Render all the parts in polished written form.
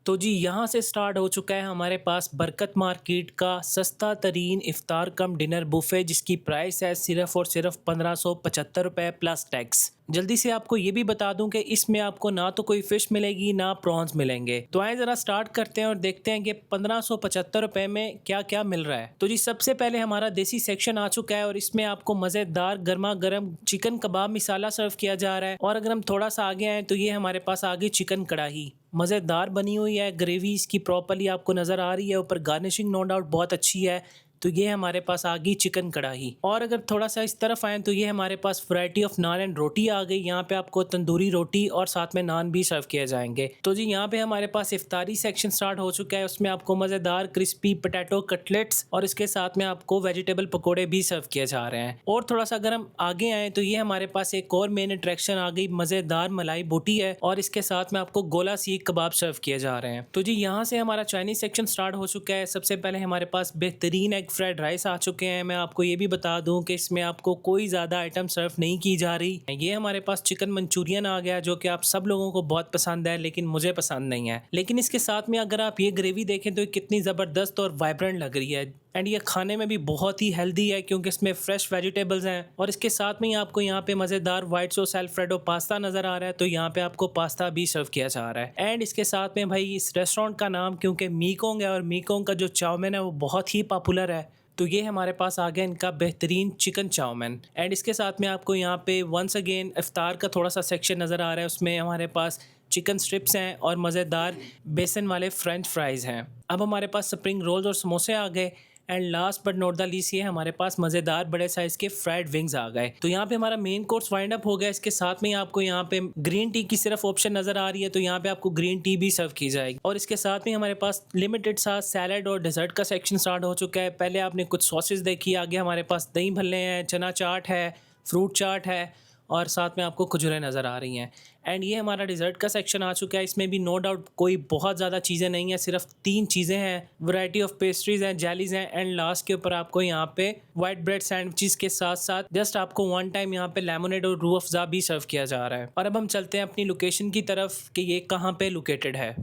तो जी यहाँ से स्टार्ट हो चुका है हमारे पास बरकत मार्केट का सस्ता तरीन इफ्तार कम डिनर बुफे, जिसकी प्राइस है सिर्फ और सिर्फ 1575 रुपये प्लस टैक्स। जल्दी से आपको ये भी बता दूं कि इसमें आपको ना तो कोई फिश मिलेगी ना प्रॉन्स मिलेंगे। तो आए ज़रा स्टार्ट करते हैं और देखते हैं कि 1575 रुपये में क्या क्या मिल रहा है। तो जी सबसे पहले हमारा देसी सेक्शन आ चुका है और इसमें आपको मज़ेदार गर्मा गर्म चिकन कबाब मिसाला सर्व किया जा रहा है। और अगर हम थोड़ा सा आगे आए तो ये हमारे पास आ गई चिकन कढ़ाई, मज़ेदार बनी हुई है। ग्रेवी इसकी प्रॉपर्ली आपको नज़र आ रही है, ऊपर गार्निशिंग नो डाउट बहुत अच्छी है। तो ये हमारे पास आ गई चिकन कढ़ाई। और अगर थोड़ा सा इस तरफ आए तो ये हमारे पास वैरायटी ऑफ नान एंड रोटी आ गई। यहाँ पे आपको तंदूरी रोटी और साथ में नान भी सर्व किए जाएंगे। तो जी यहाँ पे हमारे पास इफ्तारी सेक्शन स्टार्ट हो चुका है। उसमें आपको मज़ेदार क्रिस्पी पोटैटो कटलेट्स और इसके साथ में आपको वेजिटेबल पकौड़े भी सर्व किए जा रहे हैं। और थोड़ा सा अगर हम आगे आए तो ये हमारे पास एक और मेन अट्रैक्शन आ गई, मज़ेदार मलाई बोटी है और इसके साथ में आपको गोला सीख कबाब सर्व किए जा रहे हैं। तो जी यहाँ से हमारा चाइनीज सेक्शन स्टार्ट हो चुका है। सबसे पहले हमारे पास बेहतरीन एग फ्राइड राइस आ चुके हैं। मैं आपको ये भी बता दूं कि इसमें आपको कोई ज़्यादा आइटम सर्व नहीं की जा रही। ये हमारे पास चिकन मंचूरियन आ गया, जो कि आप सब लोगों को बहुत पसंद है, लेकिन मुझे पसंद नहीं है। लेकिन इसके साथ में अगर आप ये ग्रेवी देखें तो ये कितनी ज़बरदस्त और वाइब्रेंट लग रही है। एंड ये खाने में भी बहुत ही हेल्दी है क्योंकि इसमें फ्रेश वेजिटेबल्स हैं। और इसके साथ में ही आपको यहाँ पे मज़ेदार वाइट सॉस अल्फ्रेडो पास्ता नज़र आ रहा है। तो यहाँ पे आपको पास्ता भी सर्व किया जा रहा है। एंड इसके साथ में भाई इस रेस्टोरेंट का नाम क्योंकि मीकोंग है और मीकोंग का जो चाउमीन है वो बहुत ही पॉपुलर है। तो ये हमारे पास आ गया इनका बेहतरीन चिकन चाउमीन। एंड इसके साथ में आपको यहाँ पे वंस अगेन इफ्तार का थोड़ा सा सेक्शन नज़र आ रहा है। उसमें हमारे पास चिकन स्ट्रिप्स हैं और मज़ेदार बेसन वाले फ्रेंच फ्राइज़ हैं। अब हमारे पास स्प्रिंग रोल्स और समोसे आ गए। And last but not the least ये हमारे पास मज़ेदार बड़े साइज़ के फ्राइड विंग्स आ गए। तो यहाँ पे हमारा मेन कोर्स वाइंड अप हो गया। इसके साथ में आपको यहाँ पे ग्रीन टी की सिर्फ ऑप्शन नज़र आ रही है, तो यहाँ पे आपको ग्रीन टी भी सर्व की जाएगी। और इसके साथ में हमारे पास लिमिटेड सा सैलड और डेजर्ट का सेक्शन स्टार्ट हो चुका है। पहले आपने कुछ सॉसेज देखी, आगे हमारे पास दही भल्ले हैं, चना चाट है, फ्रूट चाट है और साथ में आपको खजूरें नज़र आ रही हैं। एंड ये हमारा डिज़र्ट का सेक्शन आ चुका है। इसमें भी नो डाउट कोई बहुत ज़्यादा चीज़ें नहीं है, सिर्फ 3 चीज़ें हैं। वैरायटी ऑफ पेस्ट्रीज़ हैं, जेलीज़ हैं एंड लास्ट के ऊपर आपको यहाँ पे वाइट ब्रेड सैंडविचेस के साथ साथ जस्ट आपको वन टाइम यहाँ पे लेमनेड और रूह अफ़ज़ा भी सर्व किया जा रहा है। और अब हम चलते हैं अपनी लोकेशन की तरफ कि ये कहाँ पे लोकेटेड है।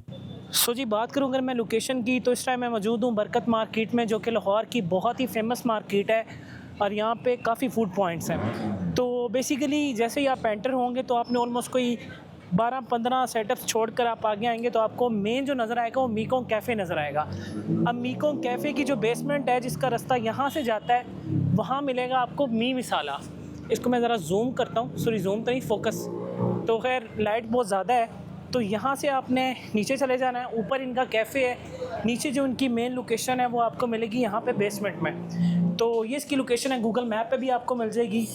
सो जी बात करूँ अगर मैं लोकेशन की, तो इस टाइम मैं मौजूद हूँ बरकत मार्केट में, जो कि लाहौर की बहुत ही फेमस मार्केट है और यहाँ पे काफ़ी फूड पॉइंट्स हैं। तो बेसिकली जैसे ही आप एंटर होंगे तो आपने ऑलमोस्ट कोई 12-15 सेटअप्स छोड़कर आप आगे आएंगे तो आपको मेन जो नज़र आएगा वो मीकोंग कैफ़े नज़र आएगा। अब मीकोंग कैफ़े की जो बेसमेंट है, जिसका रास्ता यहाँ से जाता है, वहाँ मिलेगा आपको मी मिसाला। इसको मैं ज़रा जूम करता हूँ, सॉरी जूम तो नहीं, फोकस। तो खैर लाइट बहुत ज़्यादा है, तो यहाँ से आपने नीचे चले जाना है। ऊपर इनका कैफ़े है, नीचे जो इनकी मेन लोकेशन है वो आपको मिलेगी यहाँ पे बेसमेंट में। तो ये इसकी लोकेशन है, गूगल मैप पे भी आपको मिल जाएगी।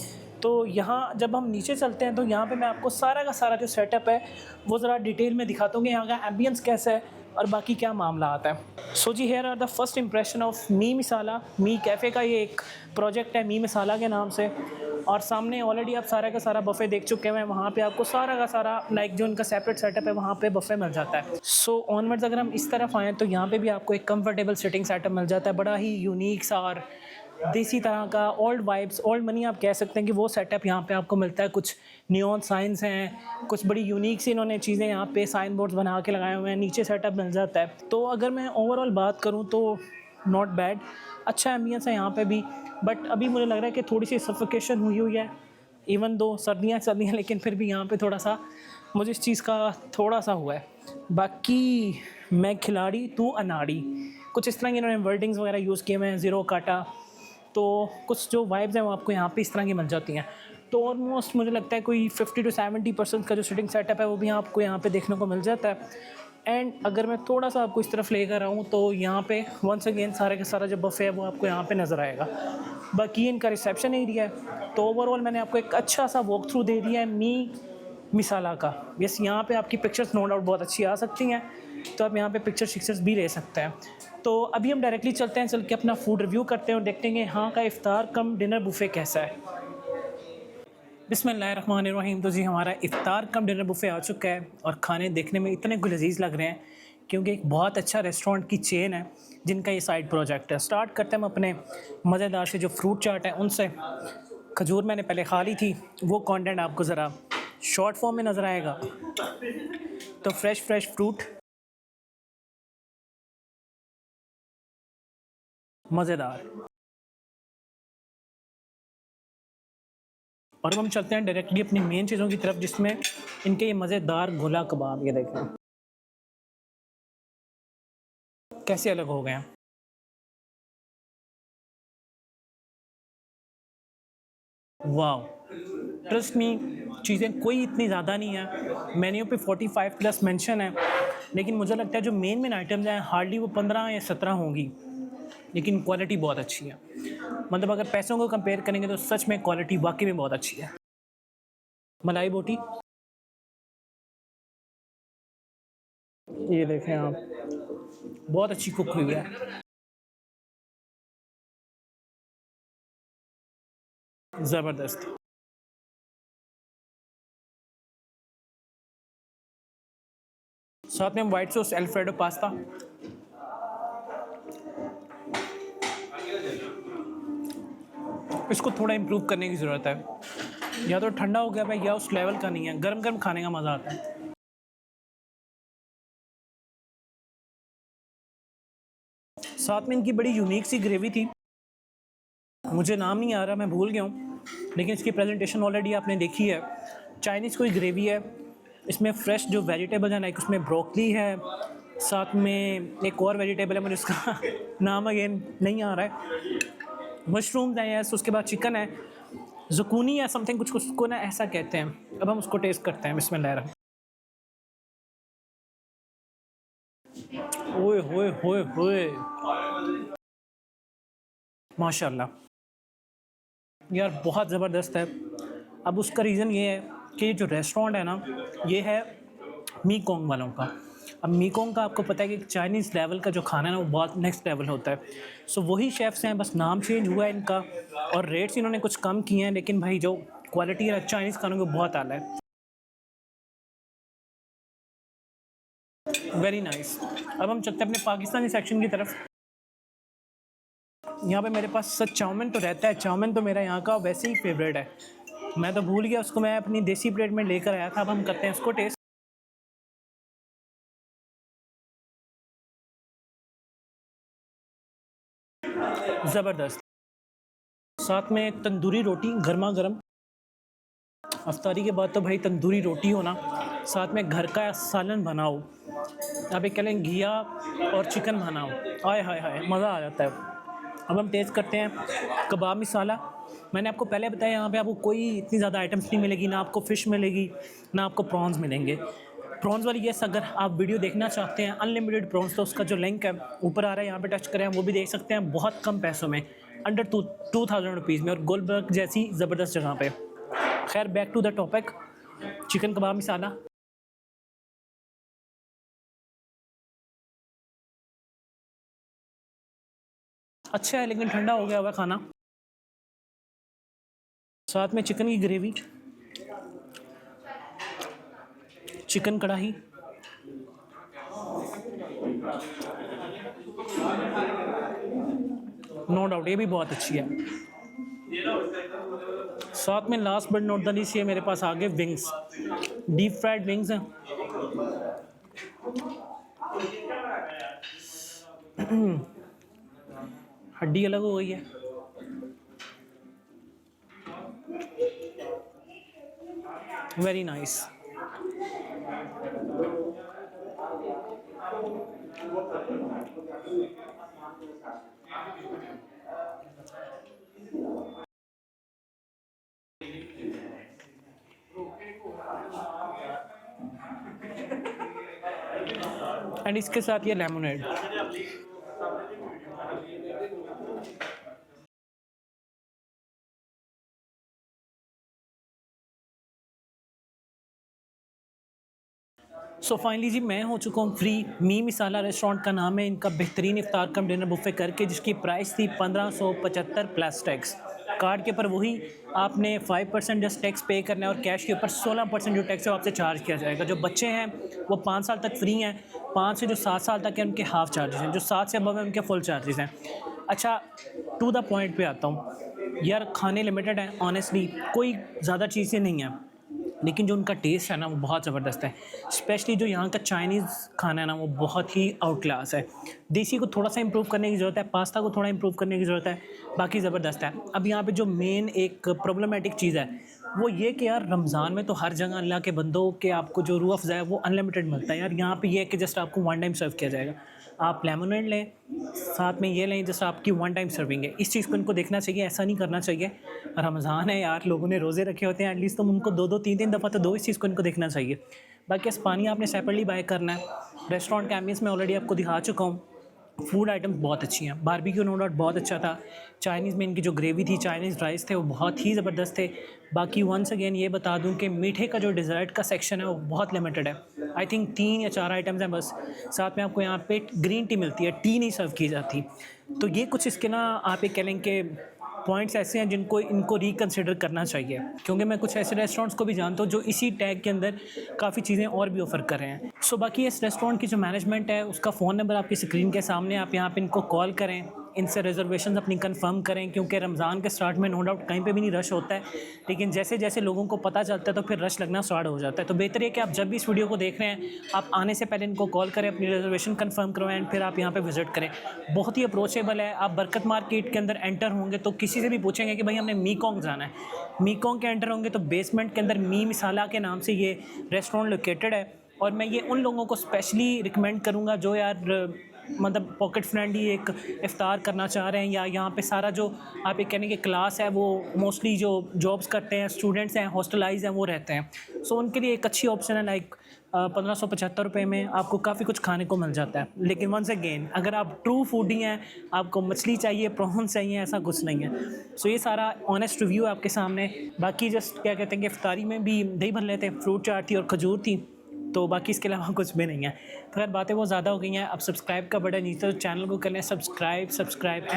तो यहाँ जब हम नीचे चलते हैं तो यहाँ पे मैं आपको सारा का सारा जो सेटअप है वो ज़रा डिटेल में दिखाता हूँ कि यहाँ का एम्बियंस कैसा है और बाकी क्या मामला आता है। सो जी here are the first impression of Mee मिसाला। मी कैफ़े का ये एक प्रोजेक्ट है मी मिसाला के नाम से। और सामने ऑलरेडी आप सारा का सारा बफ़े देख चुके हैं। वहाँ पे आपको सारा का सारा लाइक जो उनका सेपरेट सेटअप है वहाँ पे बफ़े मिल जाता है। सो ऑनवर्ड्स अगर हम इस तरफ आएँ तो यहाँ पे भी आपको एक कंफर्टेबल सिटिंग सेटअप मिल जाता है, बड़ा ही यूनिक सा और देसी तरह का, ओल्ड वाइब्स, ओल्ड मनी आप कह सकते हैं कि वो सेटअप यहाँ पे आपको मिलता है। कुछ नियॉन साइंस हैं, कुछ बड़ी यूनिक सी इन्होंने चीज़ें यहाँ पे साइन बोर्ड्स बना के लगाए हुए हैं, नीचे सेटअप मिल जाता है। तो अगर मैं ओवरऑल बात करूँ तो नॉट बैड, अच्छा एम्बियंस है यहाँ पे भी। बट अभी मुझे लग रहा है कि थोड़ी सी सफोकेशन हुई है, इवन दो सर्दियाँ लेकिन फिर भी यहाँ पे थोड़ा सा मुझे इस चीज़ का थोड़ा सा हुआ है। बाकी मैं खिलाड़ी तू अनाड़ी, कुछ इस तरह की इन्होंने वर्डिंग्स वगैरह यूज़ किए हुए हैं, ज़ीरो काटा। तो कुछ जो वाइब्स हैं वो आपको यहाँ पे इस तरह की मिल जाती हैं। तो ऑलमोस्ट मुझे लगता है कोई 50 to 70% का जो सिटिंग सेटअप है वो भी आपको यहाँ पे देखने को मिल जाता है। एंड अगर मैं थोड़ा सा आपको इस तरफ लेकर आऊँ तो यहाँ पे वंस अगेन सारे का सारा जो बफ़े है वो आपको यहाँ पे नज़र आएगा। बाकी इनका रिसेप्शन एरिया है। तो ओवरऑल मैंने आपको एक अच्छा सा वॉक थ्रू दे दिया है मी मिसाला का। यस, यहाँ पे आपकी पिक्चर्स नो डाउट बहुत अच्छी आ सकती हैं, तो आप यहाँ पे पिक्चर्स भी ले सकते हैं। तो अभी हम डायरेक्टली चलते हैं, चल के अपना फूड रिव्यू करते हैं और देखते हैं कि यहाँ का इफ्तार कम डिनर बुफ़े कैसा है। बिस्मिल्लाहिर्रहमानिर्रहीम। तो जी हमारा इफ्तार कम डिनर बुफ़े आ चुका है और खाने देखने में इतने लजीज़ लग रहे हैं क्योंकि एक बहुत अच्छा रेस्टोरेंट की चेन है जिनका ये साइड प्रोजेक्ट है। स्टार्ट करते हैं हम अपने मज़ेदार से जो फ्रूट चाट है उनसे। खजूर मैंने पहले खा ली थी, वो कंटेंट आपको ज़रा शॉर्ट फॉर्म में नज़र आएगा। तो फ्रेश फ्रूट मज़ेदार। और अब हम चलते हैं डायरेक्टली अपनी मेन चीज़ों की तरफ, जिसमें इनके ये मज़ेदार गोला कबाब, ये देखें कैसे अलग हो गए हैं। वाओ! ट्रस्ट मी, चीज़ें कोई इतनी ज़्यादा नहीं है। मेन्यू पे 45 प्लस मेंशन है, लेकिन मुझे लगता है जो मेन आइटम्स हैं हार्डली वो 15 या 17 होंगी, लेकिन क्वालिटी बहुत अच्छी है। मतलब अगर पैसों को कंपेयर करेंगे तो सच में क्वालिटी वाक़ई में बहुत अच्छी है। मलाई बोटी, ये देखें आप, बहुत अच्छी कुक हुई है। ज़बरदस्त। साथ में व्हाइट सॉस अल्फ्रेडो पास्ता, इसको थोड़ा इम्प्रूव करने की ज़रूरत है। या तो ठंडा हो गया भाई, या उस लेवल का नहीं है। गरम-गरम खाने का मज़ा आता है। साथ में इनकी बड़ी यूनिक सी ग्रेवी थी, मुझे नाम नहीं आ रहा, मैं भूल गया हूँ, लेकिन इसकी प्रेजेंटेशन ऑलरेडी आपने देखी है। चाइनीज़ कोई ग्रेवी है, इसमें फ्रेश जो वेजिटेबल है, लाइक उसमें ब्रोकली है, साथ में एक और वेजिटेबल है, मुझे उसका नाम अगेन नहीं आ रहा है। मशरूम्स हैं, यस, उसके बाद चिकन है, ज़ुकूनी या समथिंग कुछ उसको ना ऐसा कहते हैं। अब हम उसको टेस्ट करते हैं, बिस्मिल्लाह। ओए होए होए होए, माशाल्लाह यार, बहुत ज़बरदस्त है। अब उसका रीज़न ये है कि ये जो रेस्टोरेंट है ना, ये है मीकोंग वालों का। अब मीकोंग का आपको पता है कि चाइनीज़ लेवल का जो खाना है ना, वो बहुत नेक्स्ट लेवल होता है। सो वही शेफ़्स हैं, बस नाम चेंज हुआ है इनका, और रेट्स इन्होंने कुछ कम किए हैं, लेकिन भाई जो क्वालिटी है चाइनीज़ खानों की बहुत आला है। Very nice. अब हम चलते हैं अपने पाकिस्तानी सेक्शन की तरफ। यहाँ पे मेरे पास सच चाउमीन तो रहता है, चाउमीन तो मेरा यहाँ का वैसे ही फेवरेट है। मैं तो भूल गया उसको, मैं अपनी देसी प्लेट में लेकर आया था। अब हम करते हैं उसको टेस्ट। ज़बरदस्त। साथ में तंदूरी रोटी गरमा गर्म, अफ्तारी के बाद तो भाई तंदूरी रोटी हो ना, साथ में घर का सालन बनाओ, आप एक कह लें घिया और चिकन बनाओ, आय हाय हाय, मज़ा आ जाता है। अब हम टेस्ट करते हैं कबाब मसाला। मैंने आपको पहले बताया, यहाँ पे आपको कोई इतनी ज़्यादा आइटम्स नहीं मिलेगी, ना आपको फ़िश मिलेगी, ना आपको प्रॉन्स मिलेंगे। प्रॉन्स वाली, यस, अगर आप वीडियो देखना चाहते हैं अनलिमिटेड प्रॉन्स, तो उसका जो लिंक है ऊपर आ रहा है, यहाँ पे टच करें, वो भी देख सकते हैं बहुत कम पैसों में, अंडर 2000 रुपीज़ में, और गुलबर्ग जैसी ज़बरदस्त जगह पे। खैर, back to the topic, chicken kebab masala. अच्छा है, लेकिन ठंडा हो गया हुआ खाना। साथ में चिकन की ग्रेवी, चिकन कढ़ाई, नो डाउट ये भी बहुत अच्छी है। साथ में last but not the least, ये मेरे पास आ गए विंग्स, डीप फ्राइड विंग्स हैं। हड्डी अलग हो गई है। Very nice. एंड इसके साथ ये लेमनेड। सो फाइनली जी, मैं हो चुका हूँ फ्री। मी मिसाला रेस्टोरेंट का नाम है इनका, बेहतरीन इफ्तार कम डिनर बुफे करके, जिसकी प्राइस थी 1575 प्लस टैक्स। कार्ड के ऊपर वही आपने 5% जस्ट टैक्स पे करना है, और कैश के ऊपर 16% जो टैक्स है वो आपसे चार्ज किया जाएगा। जो बच्चे हैं वो 5 साल तक फ्री हैं, 5 से जो 7 साल तक हैं उनके हाफ चार्जेस हैं, जो 7 से अबव हैं उनके फुल चार्जेस हैं। अच्छा, टू द पॉइंट पे आता हूँ यार, खाने लिमिटेड हैं ऑनेस्टली, कोई ज़्यादा चीज़ें नहीं हैं। लेकिन जो उनका टेस्ट है ना वो बहुत ज़बरदस्त है। स्पेशली जो यहाँ का चाइनीज़ खाना है ना वो बहुत ही आउट क्लास है। देसी को थोड़ा सा इम्प्रूव करने की ज़रूरत है, पास्ता को थोड़ा इम्प्रूव करने की ज़रूरत है, बाकी ज़बरदस्त है। अब यहाँ पे जो मेन एक प्रॉब्लमेटिक चीज़ है वो ये कि यार रमज़ान में तो हर जगह अल्लाह के बंदों के आपको जो रूह अफ़ज़ा है वो अनलिमिटेड मिलता है यार। यहाँ पे ये है कि जस्ट आपको वन टाइम सर्व किया जाएगा। आप लेमनेड लें, साथ में ये लें, जस्ट आपकी वन टाइम सर्विंग है। इस चीज़ को इनको देखना चाहिए, ऐसा नहीं करना चाहिए। रमज़ान है यार, लोगों ने रोज़े रखे होते हैं, एटलीस्ट तुम उनको 2-2 3-3 दफ़ा तो दो, इस चीज़ को इनको देखना चाहिए। बाकी इस पानी आपने सेपरेटली बाय करना है। रेस्टोरेंट का एम्बियंस मैं ऑलरेडी आपको दिखा चुका हूँ। फूड आइटम्स बहुत अच्छी हैं। बारबेक्यू नो डाउट बहुत अच्छा था। चाइनीज़ में इनकी जो ग्रेवी थी, चाइनीज़ राइस थे, वो बहुत ही ज़बरदस्त थे। बाकी वंस अगेन ये बता दूं कि मीठे का जो डिज़र्ट का सेक्शन है वो बहुत लिमिटेड है। आई थिंक 3 या 4 आइटम्स हैं बस। साथ में आपको यहाँ पे ग्रीन टी मिलती है, टी नहीं सर्व की जाती। तो ये कुछ इसके ना आप ये कह लें कि पॉइंट्स ऐसे हैं जिनको इनको रिकंसिडर करना चाहिए, क्योंकि मैं कुछ ऐसे रेस्टोरेंट्स को भी जानता हूँ जो इसी टैग के अंदर काफ़ी चीज़ें और भी ऑफ़र कर रहे हैं। सो बाकी इस रेस्टोरेंट की जो मैनेजमेंट है उसका फ़ोन नंबर आपकी स्क्रीन के सामने, आप यहाँ पे इनको कॉल करें, इनसे रिजर्वेशन अपनी कंफर्म करें, क्योंकि रमज़ान के स्टार्ट में नो डाउट कहीं पे भी नहीं रश होता है, लेकिन जैसे जैसे लोगों को पता चलता है तो फिर रश लगना स्टार्ट हो जाता है। तो बेहतर है कि आप जब भी इस वीडियो को देख रहे हैं, आप आने से पहले इनको कॉल करें, अपनी रिजर्वेशन कंफर्म करवाएं एंड फिर आप यहाँ पे विजिट करें। बहुत ही अप्रोचेबल है। आप बरकत मार्केट के अंदर एंटर होंगे तो किसी से भी पूछेंगे कि भाई हमने मीकोंग जाना है, मीकोंग के एंटर होंगे तो बेसमेंट के अंदर मी मिसाला के नाम से ये रेस्टोरेंट लोकेटेड है। और मैं ये उन लोगों को स्पेशली रिकमेंड करूँगा जो यार मतलब पॉकेट फ्रेंडली एक इफ्तार करना चाह रहे हैं, या यहाँ पे सारा जो आप ये कहने की क्लास है वो मोस्टली जो जॉब्स करते हैं, स्टूडेंट्स हैं, हॉस्टलाइज हैं, वो रहते हैं। सो उनके लिए एक अच्छी ऑप्शन है। लाइक 1575 रुपये में आपको काफ़ी कुछ खाने को मिल जाता है। लेकिन वंस अगेन अगर आप ट्रू फूडी हैं, आपको मछली चाहिए, प्रॉन्स चाहिए, ऐसा कुछ नहीं है। सो ये सारा ऑनेस्ट रिव्यू है आपके सामने। बाकी जस्ट क्या कहते हैं कि इफ्तारी में भी दही भल्ले थे, फ्रूट चाट थी और खजूर थी, तो बाकी इसके अलावा कुछ भी नहीं है। तो यार बातें बहुत ज़्यादा हो गई हैं। अब सब्सक्राइब का बटन नीचे, तो चैनल को कर लें सब्सक्राइब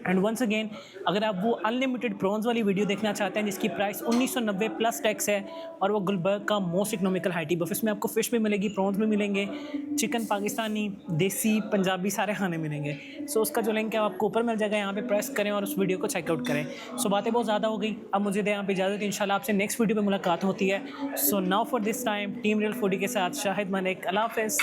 एंड वंस अगेन अगर आप वो अनलिमिटेड प्रॉन्स वाली वीडियो देखना चाहते हैं जिसकी प्राइस 1990 प्लस टैक्स है, और वो गुलबर्ग का मोस्ट इकोनॉमिकल हाई टी बफ, इसमें आपको फ़िश भी मिलेगी, प्रॉन्स भी मिलेंगे, चिकन पाकिस्तानी, देसी, पंजाबी सारे खाने मिलेंगे। सो उसका जो लिंक है आपको ऊपर मिल जाएगा, यहाँ पे प्रेस करें और उस वीडियो को चेकआउट करें। सो बातें बहुत ज़्यादा हो गई, अब मुझे दें यहाँ पे इजाज़त। इंशाल्लाह आपसे नेक्स्ट वीडियो पर मुलाकात होती है। So now for this time team real foodie के साथ शाहिद मलिक, अल्लाह हाफ़िज़।